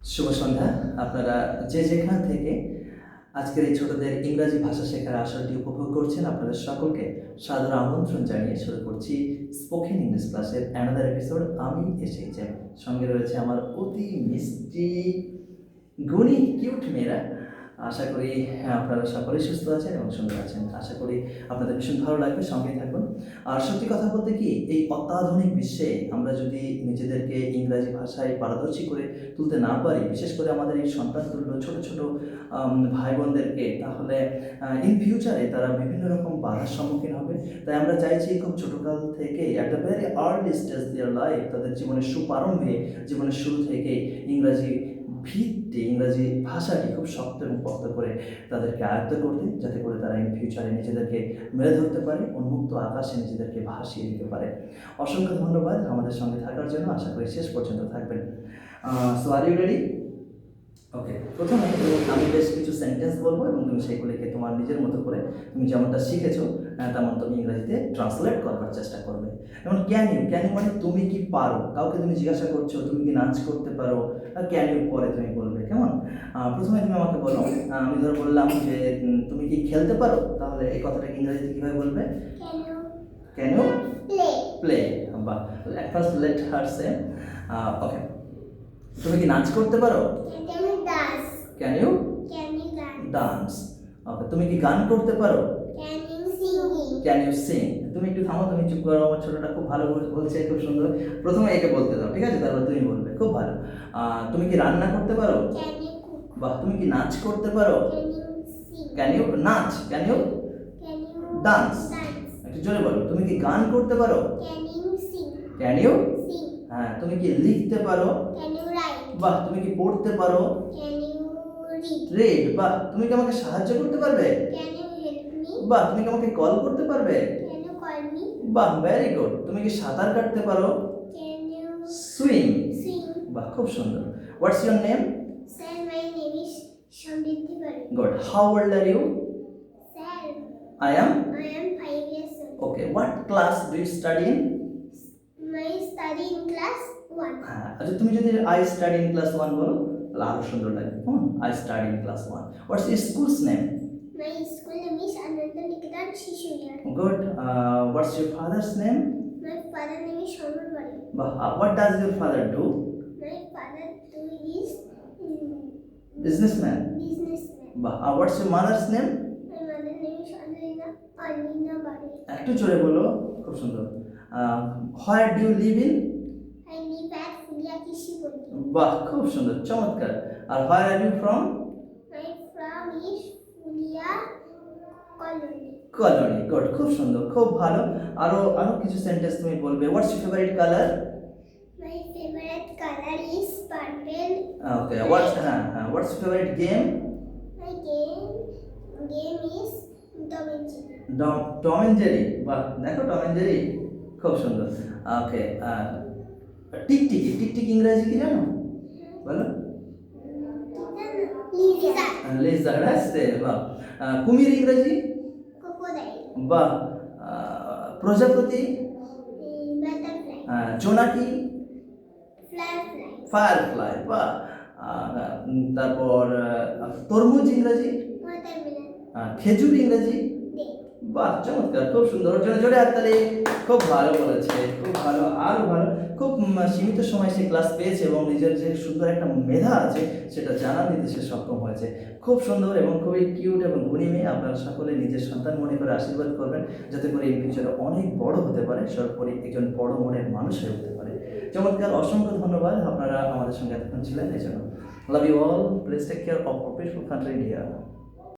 শুভ সন্ধ্যা। আপনারা যে যেখান থেকে আজকের এই ছোটদের ইংরাজি ভাষা শেখার আসরটি উপভোগ করছেন, আপনাদের সকলকে সাদর আমন্ত্রণ জানিয়ে শুরু করছি স্পোকেন ইংলিশ ক্লাসের অ্যানাদার এপিসোড। আমি এসেছি, সঙ্গে রয়েছে আমার অতি মিষ্টি গুণী কিউট মেয়েরা। আশা করি আপনারা সকলেই সুস্থ আছেন এবং সুন্দর আছেন। আশা করি আপনাদের ভীষণ ভালো লাগবে, সঙ্গেই থাকুন। আর সত্যি কথা বলতে কি, এই অত্যাধুনিক বিশ্বে আমরা যদি নিজেদেরকে ইংরাজি ভাষায় পারদর্শী করে তুলতে না পারি, বিশেষ করে আমাদের এই সন্তানতুল্য ছোটো ছোটো ভাই বোনদেরকে, তাহলে ইন ফিউচারে তারা বিভিন্ন রকম বাধার সম্মুখীন হবে। তাই আমরা চাইছি খুব ছোটোকাল থেকে at the very early stage দিয়ার লাইফ, তাদের জীবনের সুপ্রারম্ভে, জীবনের শুরু থেকে ইংরাজি ভিত্তি, ইংরাজি ভাষাটি খুব শক্ত এবং পক্ত করে তাদেরকে আয়ত্ত করতে, যাতে করে তারা ইন ফিউচারে নিজেদেরকে মেলে ধরতে পারে, উন্মুক্ত আকাশে নিজেদেরকে ভাসিয়ে দিতে পারে। অসংখ্য ধন্যবাদ আমাদের সঙ্গে থাকার জন্য। আশা করি শেষ পর্যন্ত থাকবেন। So are you ready? Okay, প্রথমে আমি বেশ কিছু সেন্টেন্স বলবো এবং তুমি সেগুলিকে তোমার নিজের মতো করে তুমি যেমনটা শিখেছো তেমন তুমি ইংরেজিতে ট্রান্সলেট করবার চেষ্টা করবে। যেমন ক্যান ইউ, ক্যান ইউ মানে তুমি কি পারো। কাউকে তুমি জিজ্ঞাসা করছো তুমি কি নাচ করতে পারো, ক্যান ইউ পরে তুমি বলবে। কেমন? প্রথমে তুমি আমাকে বলো, আমি ধর বললাম যে তুমি কি খেলতে পারো, তাহলে এই কথাটাকে ইংরেজিতে কীভাবে বলবে? Can you play. বা first let her say. Okay, তুমি কি নাচ করতে পারো? Can you dance. ওকে, তুমি কি গান করতে পারো? Can you sing. তুমি একটু থামো, তুমি চুপ করো, আমার ছোটটা খুব ভালো বলছে, খুব সুন্দর। প্রথমে একে বলতে দাও, ঠিক আছে? তারপর তুমি বলবে, খুব ভালো। তুমি কি রান্না করতে পারো? বাহ। তুমি কি নাচ করতে পারো? ক্যান ইউ নাচ, ক্যান ইউ ডান্স। একটু জোরে বলো, তুমি কি গান করতে পারো? Can you. হ্যাঁ, তুমি কি লিখতে পারো? বাহ। তুমি কি পড়তে পারো? রিড। বাহ। তুমি কি আমাকে সাহায্য করতে পারবে? বাহ। তুমি কি আমাকে কল করতে পারবে? বাহ, ভেরি গুড। তুমি কি সাঁতার কাটতে পারো? সুইম। বাহ, খুব সুন্দর। What's your name? Good. How old are you? I am 5 years old. Okay, what class do you study in? I study in class 1. আচ্ছা, তুমি যদি I study in class 1 বলো তাহলে আরো সুন্দর লাগবে। I study in class 1. What's your school's name? My school name is Ananda Niketan Shishu Vihar. Good. What's your father's name? My father name is Sharman Bari. What does your father do? My father is Businessman. What's your mother's name? My mother name is Alina Bari. একটু জোরে বলো, খুব সুন্দর। Where do you live in? I live at Fulia Kishipuri. বাহ, খুব সুন্দর, চমৎকার। আর where are you from? My from is Fulia Colony. Colony. Good, খুব সুন্দর, খুব ভালো। আরো কিছু সেন্টেন্স তুমি বলবে। What's your favourite colour? My favorite color is purple. Okay, what's your favourite game? My game is Tom and Jerry. Tom and Jerry. বাহ, দেখো টম এন্ড জেরি, খুব সুন্দর। ওকে, টিকটিকি। টিকটিকি ইংরেজি কি জানো? বলো। লিজার্ড আছে। বাহ। কুমির ইংরেজি? Crocodile. বাহ। প্রজাপতি? Butterfly. জোনাকি? Firefly. ফায়ারফ্লাই। বাহ। তারপর তরমুজ ইংরেজি? Watermelon. খেজুর ইংরেজি? Date. বাহ, চমৎকার, খুব সুন্দর। জোরে জোরে হাততালি। খুব ভালো বলেছে, খুব ভালো, আরো ভালো। খুব সীমিত সময় সে ক্লাস পেয়েছে এবং নিজের যে সুন্দর একটা মেধা আছে সেটা জানান দিতে সে সক্ষম হয়েছে। খুব সুন্দর এবং খুবই কিউট এবং গুণী মেয়ে। আপনারা সকলে নিজের সন্তান মনে করে আশীর্বাদ করবেন, যাতে করে এই ফিউচারে অনেক বড় হতে পারে, সর্বোপরি একজন বড় মনের মানুষ হয়ে উঠতে পারে। চমৎকার, অসংখ্য ধন্যবাদ আপনারা আমাদের সঙ্গে এতক্ষণ ছিলেন এই জন্য। Love you all. Please take care of our beautiful country India.